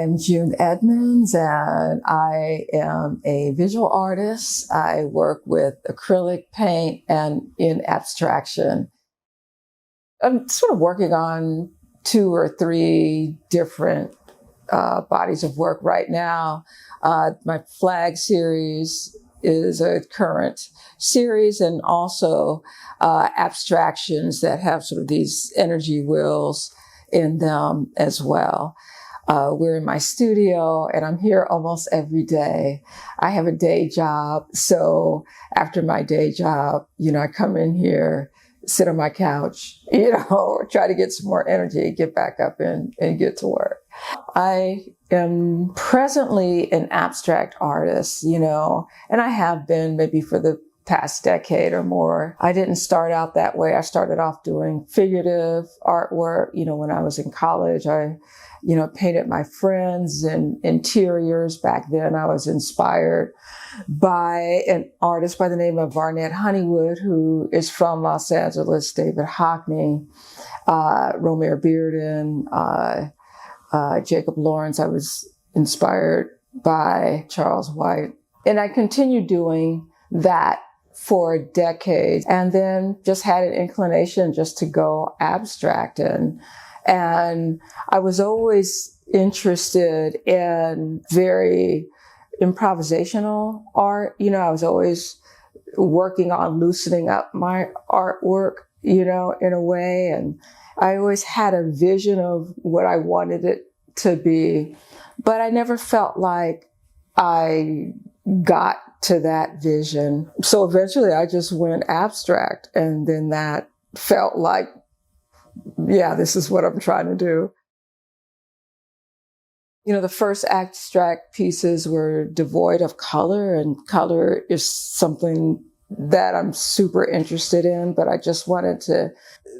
I'm June Edmonds, and I am a visual artist. I work with acrylic paint and in abstraction. I'm sort of working on 2 or 3 different bodies of work right now. My flag series is a current series, and also abstractions that have sort of these energy wheels in them as well. We're in my studio, and I'm here almost every day. I have a day job, so after my day job, I come in here, sit on my couch, try to get some more energy, get back up and get to work. I am presently an abstract artist, and I have been maybe for the past decade or more. I didn't start out that way. I started off doing figurative artwork. When I was in college, I painted my friends and interiors. Back then, I was inspired by an artist by the name of Barnett Honeywood, who is from Los Angeles, David Hockney, Romare Bearden, Jacob Lawrence. I was inspired by Charles White. And I continued doing that for decades, and then just had an inclination just to go abstract. And I was always interested in very improvisational art. I was always working on loosening up my artwork, in a way. And I always had a vision of what I wanted it to be, but I never felt like I got to that vision. So eventually I just went abstract, and then that felt like, yeah, this is what I'm trying to do. The first abstract pieces were devoid of color, and color is something that I'm super interested in, but I just wanted to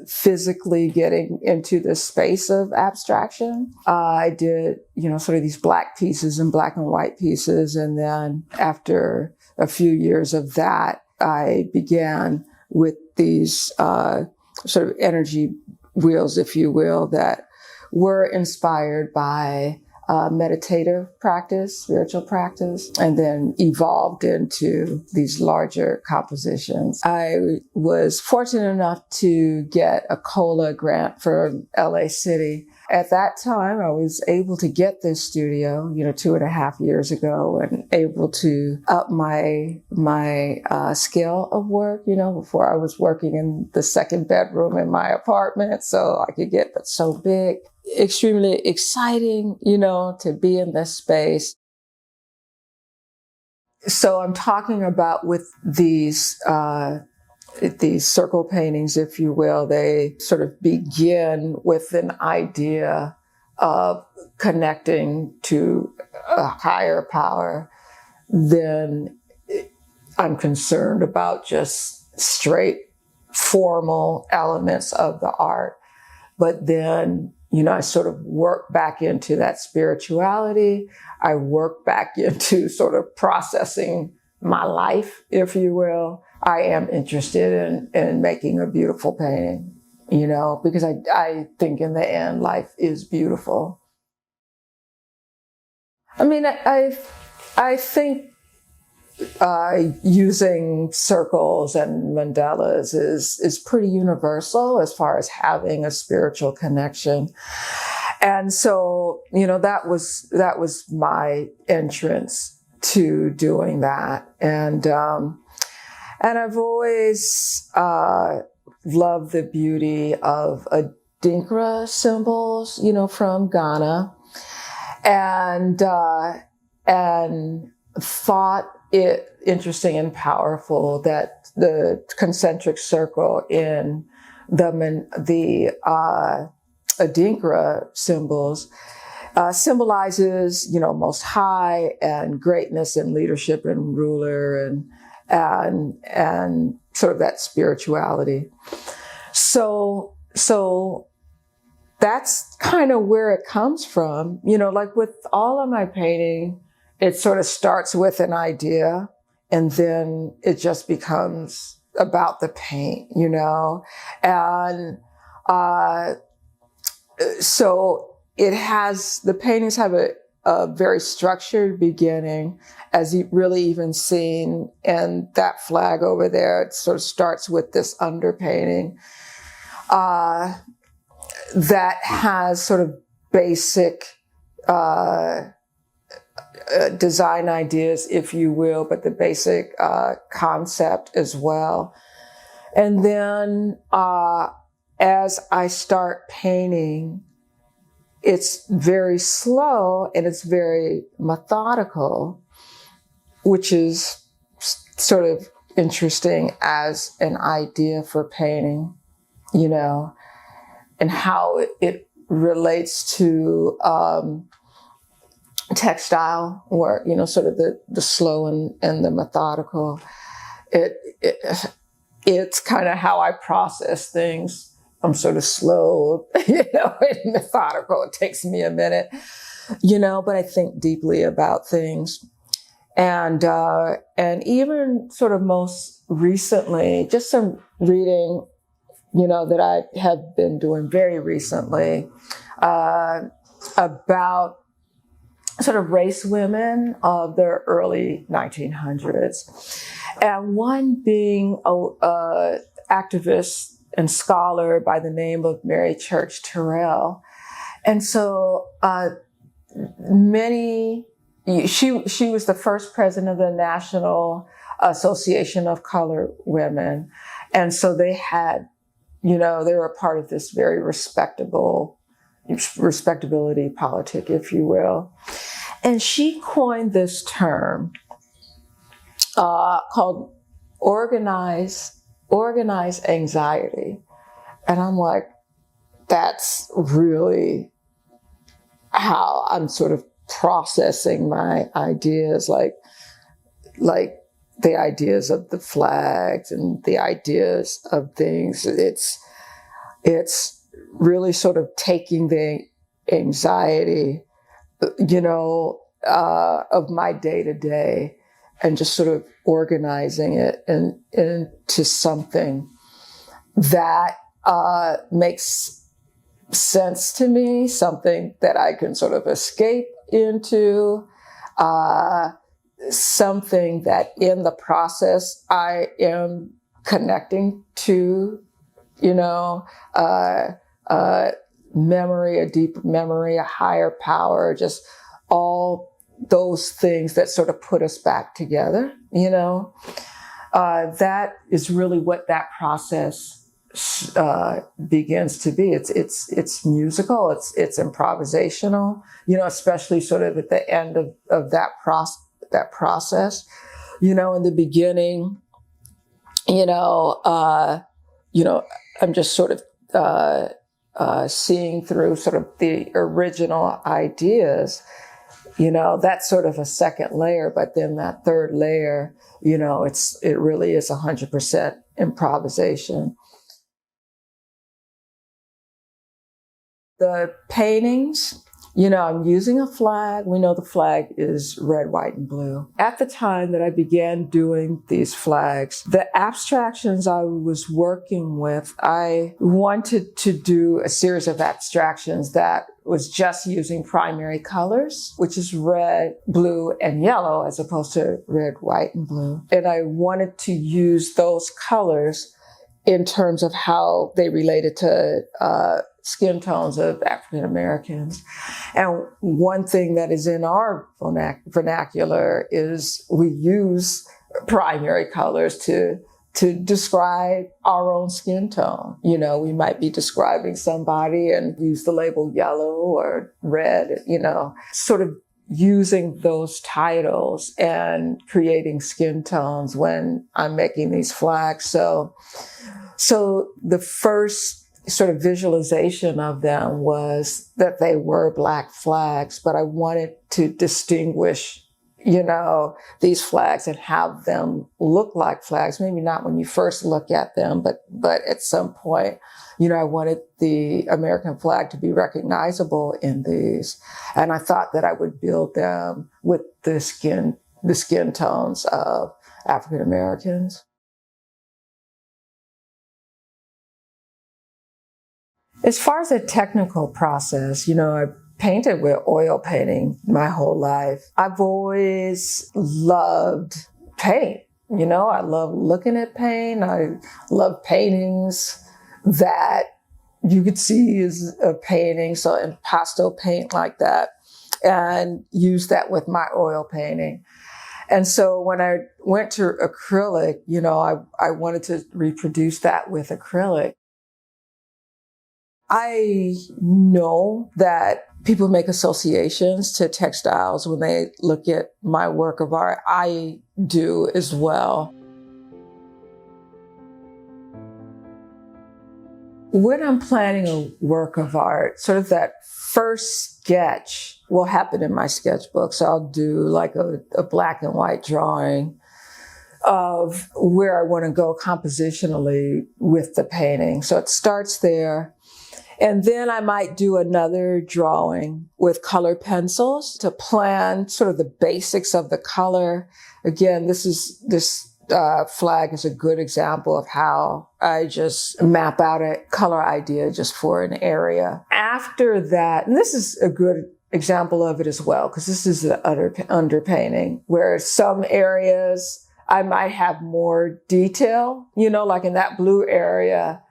physically getting into the space of abstraction. I did, sort of these black pieces and black and white pieces. And then after a few years of that, I began with these sort of energy wheels, if you will, that were inspired by meditative practice, spiritual practice, and then evolved into these larger compositions. I was fortunate enough to get a COLA grant from LA City. At that time, I was able to get this studio, 2.5 years ago, and able to up my scale of work. Before I was working in the second bedroom in my apartment, so I could get so big. Extremely exciting, to be in this space. So I'm talking about with these circle paintings, if you will, they sort of begin with an idea of connecting to a higher power. Then I'm concerned about just straight formal elements of the art. But then, I sort of work back into that spirituality. I work back into sort of processing my life, if you will. I am interested in making a beautiful painting, because I think in the end, life is beautiful. I mean, I think using circles and mandalas is pretty universal as far as having a spiritual connection. And so, that was my entrance to doing that. And I've always loved the beauty of Adinkra symbols, from Ghana, and thought it interesting and powerful that the concentric circle in the Adinkra symbols symbolizes, Most High and greatness and leadership and ruler and sort of that spirituality. So that's kind of where it comes from. Like with all of my painting, it sort of starts with an idea, and then it just becomes about the paint, and so the paintings have a very structured beginning, as you really even seen in that flag over there. It sort of starts with this underpainting that has sort of basic design ideas, if you will, but the basic concept as well. And then as I start painting, it's very slow and it's very methodical, which is sort of interesting as an idea for painting, you know, and how it relates to textile work, you know, sort of the slow and the methodical. It's kind of how I process things. I'm sort of slow, you know, and methodical. It takes me a minute, you know, but I think deeply about things. And even sort of most recently, just some reading, you know, that I have been doing very recently about sort of race women of the early 1900s. And one being a activist and scholar by the name of Mary Church Terrell. And so she was the first president of the National Association of Colored Women. And so they had, you know, they were a part of this very respectability politic, if you will. And she coined this term called organized anxiety. And I'm like, that's really how I'm sort of processing my ideas, like the ideas of the flags and the ideas of things. It's really sort of taking the anxiety, you know, of my day to day and just sort of organizing it into something that makes sense to me, something that I can sort of escape into, something that in the process I am connecting to, you know, memory, a deep memory, a higher power, just all those things that sort of put us back together, you know. That is really what that process begins to be. It's musical, it's improvisational, you know, especially sort of at the end of that process, you know. In the beginning, you know, I'm just sort of seeing through sort of the original ideas, you know. That's sort of a second layer, but then that third layer, you know, it really is 100% improvisation. The paintings, you know, I'm using a flag. We know the flag is red, white, and blue. At the time that I began doing these flags, the abstractions I was working with, I wanted to do a series of abstractions that was just using primary colors, which is red, blue, and yellow, as opposed to red, white, and blue. And I wanted to use those colors in terms of how they related to skin tones of African Americans. And one thing that is in our vernacular is we use primary colors to describe our own skin tone. You know, we might be describing somebody and use the label yellow or red, you know, sort of using those titles and creating skin tones when I'm making these flags. So the first sort of visualization of them was that they were Black flags, but I wanted to distinguish, you know, these flags and have them look like flags. Maybe not when you first look at them, but at some point, you know, I wanted the American flag to be recognizable in these. And I thought that I would build them with the skin tones of African Americans. As far as the technical process, you know, painted with oil painting my whole life. I've always loved paint. I love looking at paint. I love paintings that you could see as a painting, so impasto paint like that, and use that with my oil painting. And so when I went to acrylic, I wanted to reproduce that with acrylic. I know that people make associations to textiles when they look at my work of art. I do as well. When I'm planning a work of art, sort of that first sketch will happen in my sketchbook. So I'll do like a black and white drawing of where I want to go compositionally with the painting. So it starts there. And then I might do another drawing with color pencils to plan sort of the basics of the color. Again, this flag is a good example of how I just map out a color idea just for an area. After that, and this is a good example of it as well, because this is the underpainting, where some areas I might have more detail, like in that blue area,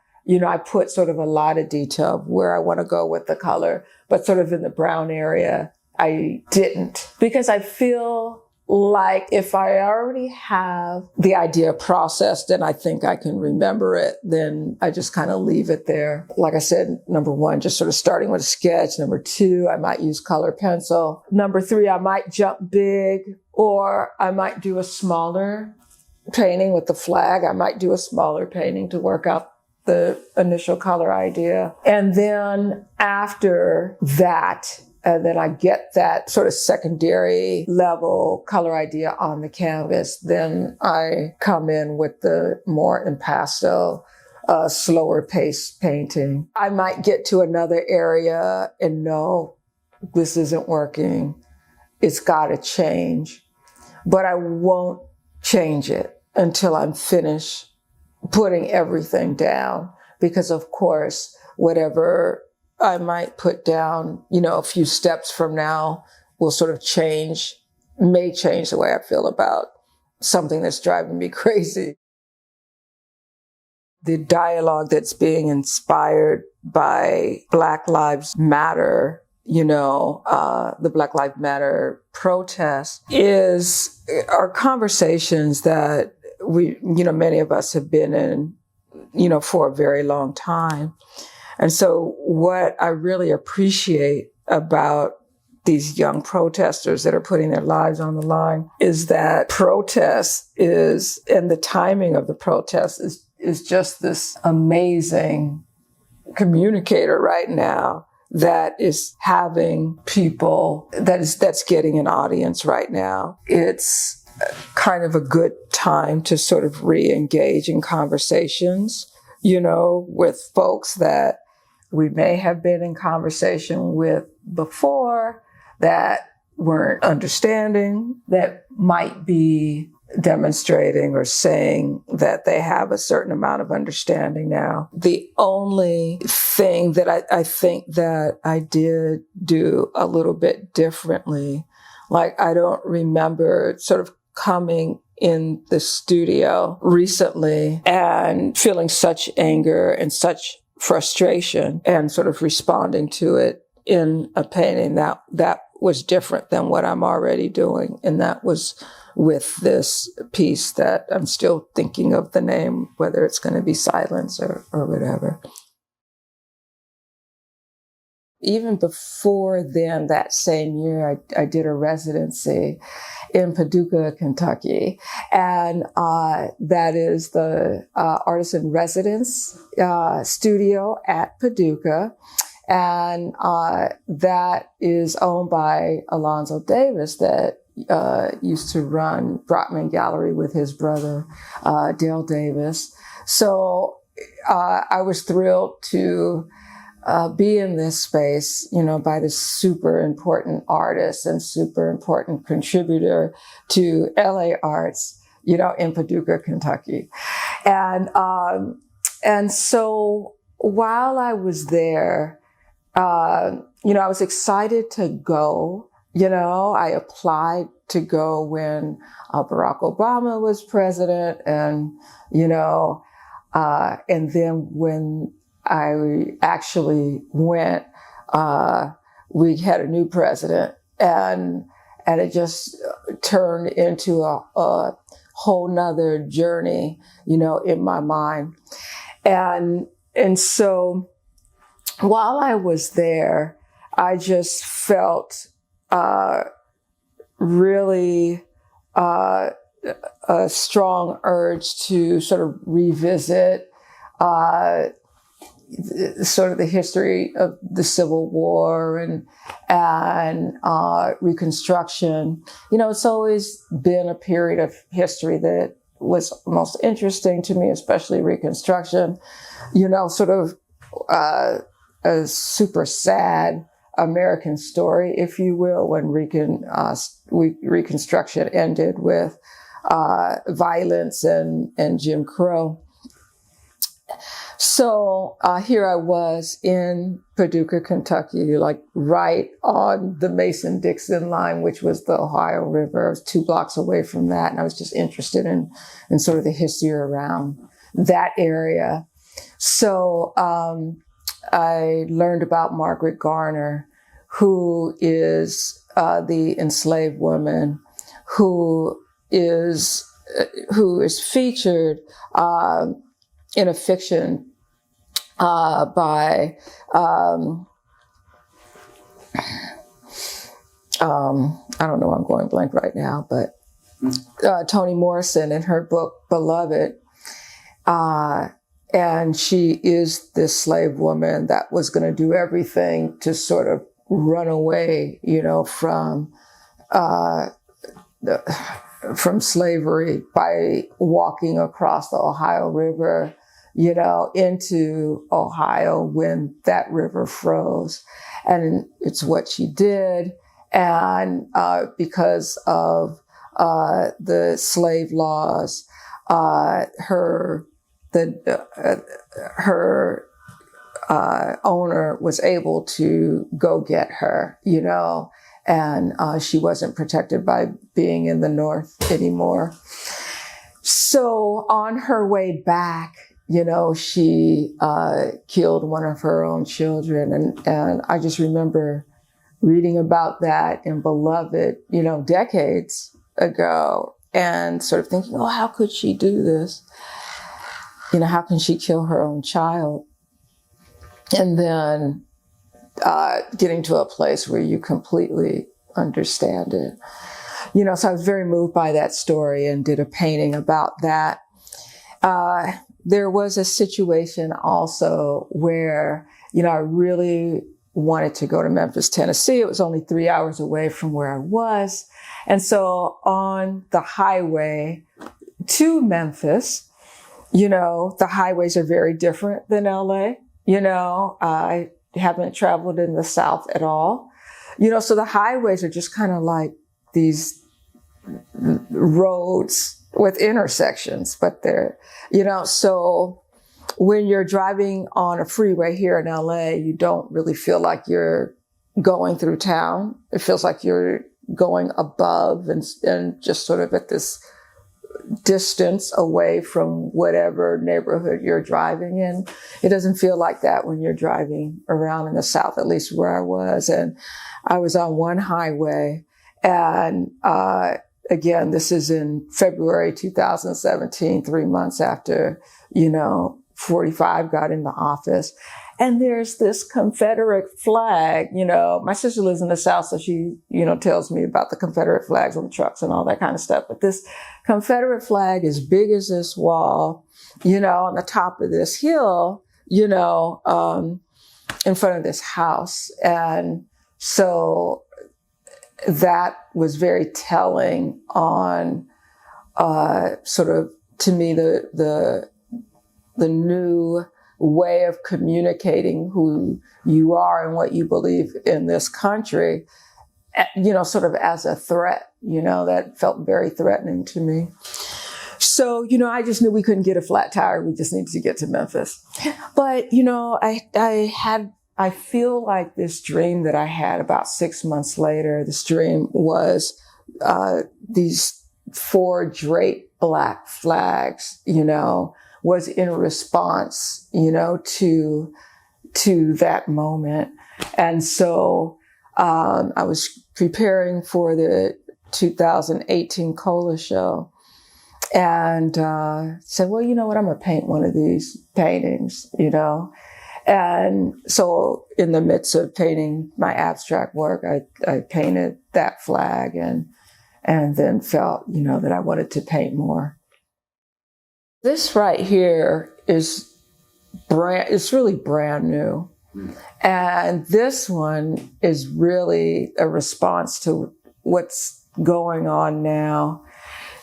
I put sort of a lot of detail of where I want to go with the color, but sort of in the brown area, I didn't, because I feel like if I already have the idea processed and I think I can remember it, then I just kind of leave it there. Like I said, number one, just sort of starting with a sketch. Number two, I might use color pencil. Number three, I might jump big, or I might do a smaller painting with the flag. I might do a smaller painting to work out the initial color idea. And then after that, and then I get that sort of secondary level color idea on the canvas, then I come in with the more impasto, slower pace painting. I might get to another area and know this isn't working. It's got to change. But I won't change it until I'm finished putting everything down, because of course, whatever I might put down, a few steps from now will sort of may change the way I feel about something that's driving me crazy. The dialogue that's being inspired by Black Lives Matter, the Black Lives Matter protests are conversations that many of us have been in, for a very long time. And so what I really appreciate about these young protesters that are putting their lives on the line is that and the timing of the protest is just this amazing communicator right now that is having people, that's getting an audience right now. It's kind of a good time to sort of re-engage in conversations, with folks that we may have been in conversation with before that weren't understanding, that might be demonstrating or saying that they have a certain amount of understanding now. The only thing that I think that I did do a little bit differently, like I don't remember sort of coming in the studio recently and feeling such anger and such frustration and sort of responding to it in a painting that was different than what I'm already doing. And that was with this piece that I'm still thinking of the name, whether it's going to be Silence or whatever. Even before then, that same year, I did a residency in Paducah, Kentucky. And that is the Artist in Residence studio at Paducah. And that is owned by Alonzo Davis that used to run Brotman Gallery with his brother, Dale Davis. So I was thrilled to be in this space, by this super important artist and super important contributor to LA arts, in Paducah, Kentucky. And so while I was there, I was excited to go. I applied to go when Barack Obama was president, and and then when I actually went, we had a new president, and it just turned into a whole nother journey, in my mind, and so while I was there, I just felt really a strong urge to sort of revisit sort of the history of the Civil War and Reconstruction. It's always been a period of history that was most interesting to me, especially Reconstruction. Sort of a super sad American story, if you will, when Reconstruction ended with violence and Jim Crow. So here I was in Paducah, Kentucky, like right on the Mason-Dixon line, which was the Ohio River. I was 2 blocks away from that, and I was just interested in sort of the history around that area. So I learned about Margaret Garner, who is the enslaved woman who is featured in a fiction by I don't know, I'm going blank right now, but Toni Morrison in her book Beloved. And she is this slave woman that was going to do everything to sort of run away, from slavery by walking across the Ohio River, into Ohio when that river froze. And it's what she did. And because of the slave laws, her owner was able to go get her, and she wasn't protected by being in the North anymore. So on her way back, she killed one of her own children. And I just remember reading about that in Beloved, decades ago, and sort of thinking, oh, how could she do this? How can she kill her own child? And then getting to a place where you completely understand it. So I was very moved by that story and did a painting about that. There was a situation also where, I really wanted to go to Memphis, Tennessee. It was only 3 hours away from where I was. And so on the highway to Memphis, the highways are very different than LA. I haven't traveled in the South at all. So the highways are just kind of like these roads with intersections, but they're, so when you're driving on a freeway here in LA, you don't really feel like you're going through town. It feels like you're going above and just sort of at this distance away from whatever neighborhood you're driving in. It doesn't feel like that when you're driving around in the South, at least where I was. And I was on one highway, and again, this is in February 2017, 3 months after, 45 got into office. And there's this Confederate flag, my sister lives in the South, so she, tells me about the Confederate flags on the trucks and all that kind of stuff. But this Confederate flag as big as this wall, on the top of this hill, in front of this house. And so that was very telling on sort of, to me, the new way of communicating who you are and what you believe in this country, sort of as a threat, that felt very threatening to me. So, I just knew we couldn't get a flat tire. We just needed to get to Memphis. But, I had I feel like this dream that I had about 6 months later, this dream was these 4 draped black flags, was in response, to that moment. And so I was preparing for the 2018 Cola show and said, well, you know what, I'm going to paint one of these paintings, And so in the midst of painting my abstract work, I painted that flag and then felt, that I wanted to paint more. This right here is it's really brand new. And this one is really a response to what's going on now,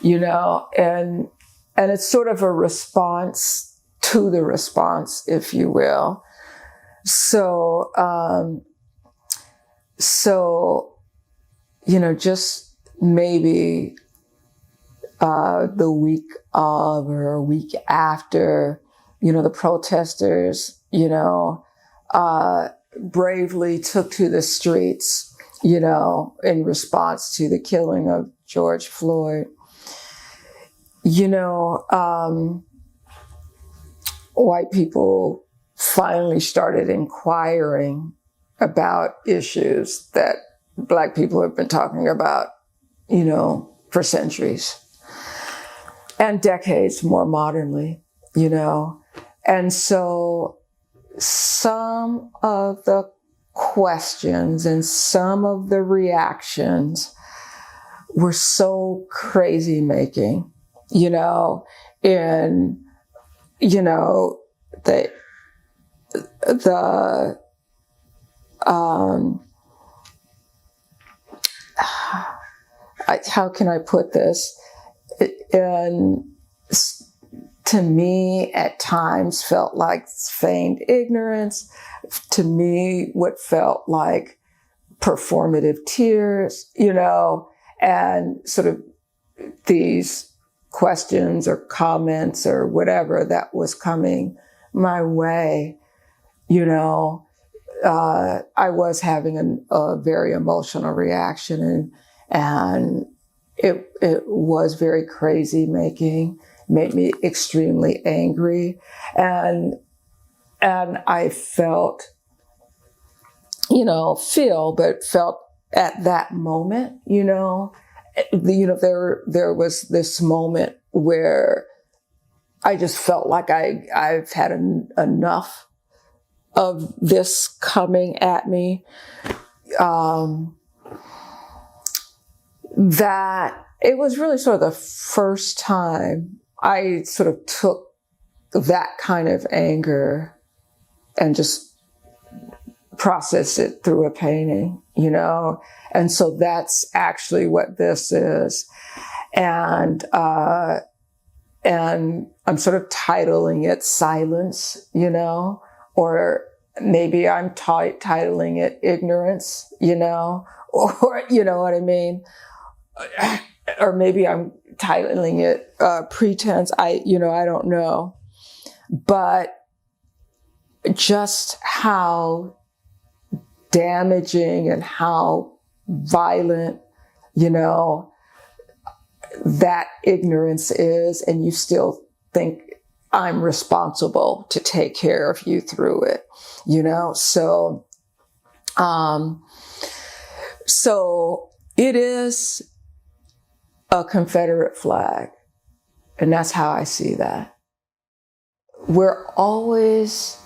and it's sort of a response to the response, if you will. So, just maybe the week of or a week after, the protesters, bravely took to the streets, in response to the killing of George Floyd. White people finally started inquiring about issues that Black people have been talking about, for centuries and decades more modernly, And so some of the questions and some of the reactions were so crazy making, the how can I put this? And to me, at times felt like feigned ignorance. To me, what felt like performative tears, and sort of these questions or comments or whatever that was coming my way, I was having a very emotional reaction, and it was very crazy making, made me extremely angry, and I felt, felt at that moment, there was this moment where I just felt like I've had enough of this coming at me, that it was really sort of the first time I sort of took that kind of anger and just processed it through a painting, and so that's actually what this is. And I'm sort of titling it Silence, or maybe I'm titling it Ignorance, or, you know what I mean? Or maybe I'm titling it Pretense. I don't know. But just how damaging and how violent, that ignorance is, and you still think I'm responsible to take care of you through it, So, so it is a Confederate flag, and that's how I see that. We're always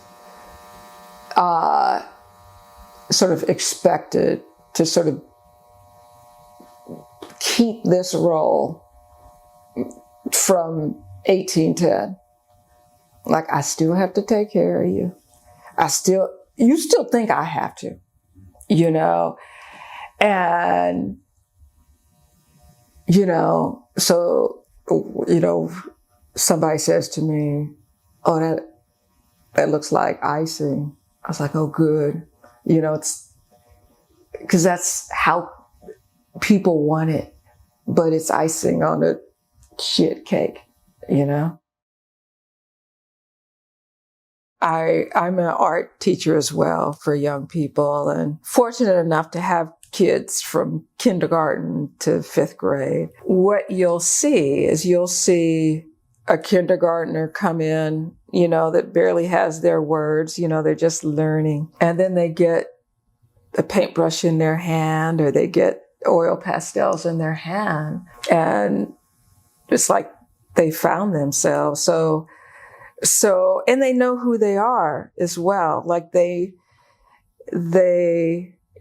sort of expected to sort of keep this role from 1810. Like, I still have to take care of you. You still think I have to, and, so, somebody says to me, oh, that looks like icing. I was like, oh, good. It's because that's how people want it, but it's icing on a shit cake, I'm an art teacher as well for young people, and fortunate enough to have kids from kindergarten to 5th grade. What you'll see is a kindergartner come in, that barely has their words, they're just learning. And then they get a paintbrush in their hand, or they get oil pastels in their hand. And it's like they found themselves. So, and they know who they are as well. Like they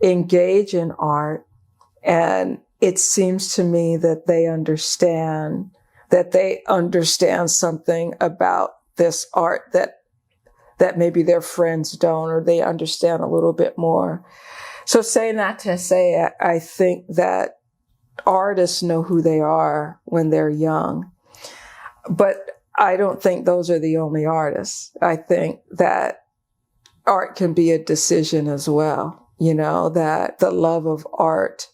engage in art, and it seems to me that they understand something about this art that maybe their friends don't, or they understand a little bit more. So saying that to say, I think that artists know who they are when they're young, but I don't think those are the only artists. I think that art can be a decision as well, that the love of art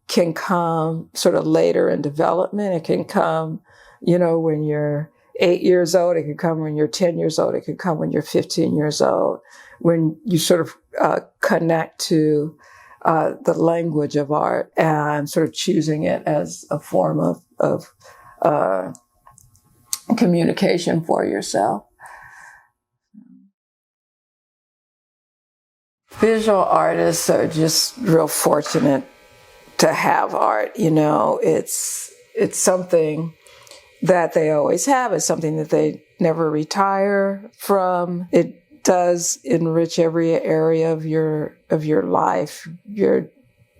can come sort of later in development. It can come, when you're 8 years old. It can come when you're 10 years old. It can come when you're 15 years old, when you sort of connect to the language of art and sort of choosing it as a form of communication for yourself. Visual artists are just real fortunate to have art. It's something that they always have. It's something that they never retire from. It does enrich every area of your life. You're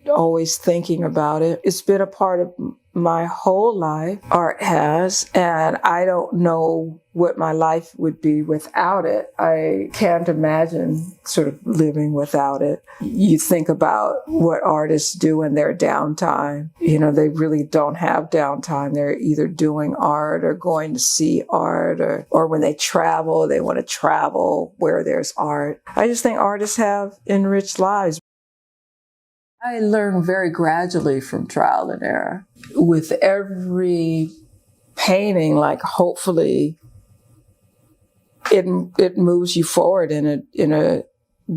always thinking about it. It's been a part of my whole life, art has, and I don't know what my life would be without it. I can't imagine sort of living without it. You think about what artists do in their downtime. They really don't have downtime. They're either doing art or going to see art, or when they travel, they want to travel where there's art. I just think artists have enriched lives. I learned very gradually from trial and error. With every painting, like hopefully it moves you forward in a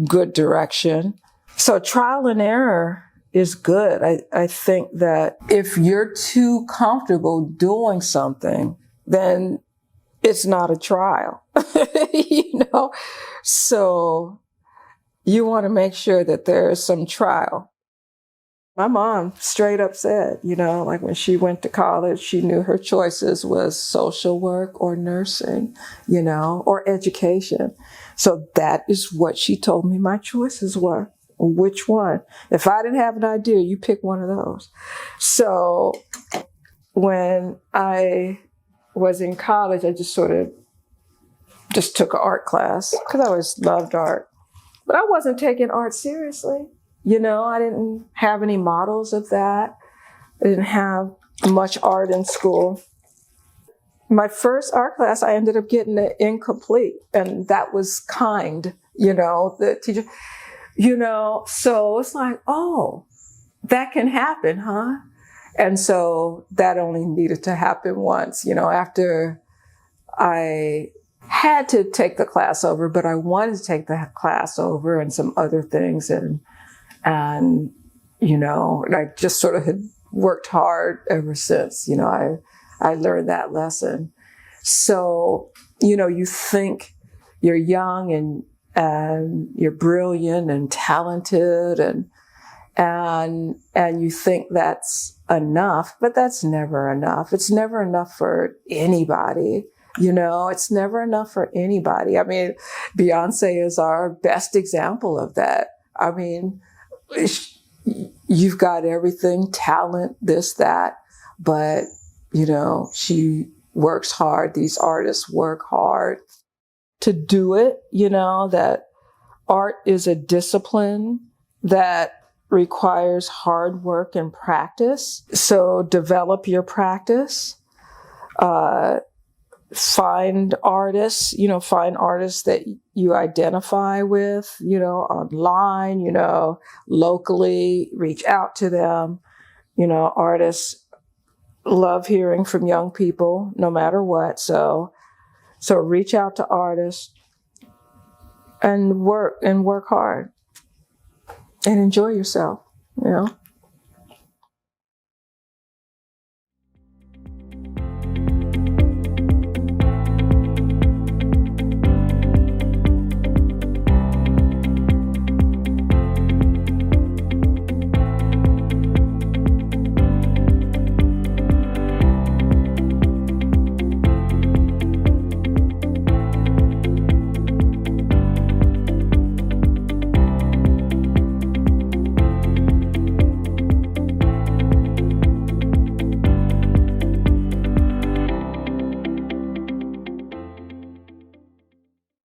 good direction. So trial and error is good. I think that if you're too comfortable doing something, then it's not a trial, So you want to make sure that there is some trial. My mom straight up said, like when she went to college, she knew her choices was social work or nursing, or education. So that is what she told me my choices were. Which one? If I didn't have an idea, you pick one of those. So when I was in college, I just sort of took an art class because I always loved art. But I wasn't taking art seriously. I didn't have any models of that. I didn't have much art in school. My first art class, I ended up getting it incomplete, and that was kind, the teacher, so it's like, oh, that can happen, huh? And so that only needed to happen once, after I had to take the class over, but I wanted to take the class over and some other things, and I just sort of had worked hard ever since, I learned that lesson. So, you think you're young and you're brilliant and talented and you think that's enough, but that's never enough. It's never enough for anybody. It's never enough for anybody. I mean, Beyonce is our best example of that. I mean, you've got everything, talent, this, that, but, she works hard. These artists work hard to do it, that art is a discipline that requires hard work and practice. So develop your practice. Find artists that you identify with, online, locally, reach out to them. Artists love hearing from young people no matter what. So reach out to artists, and work hard and enjoy yourself, you know.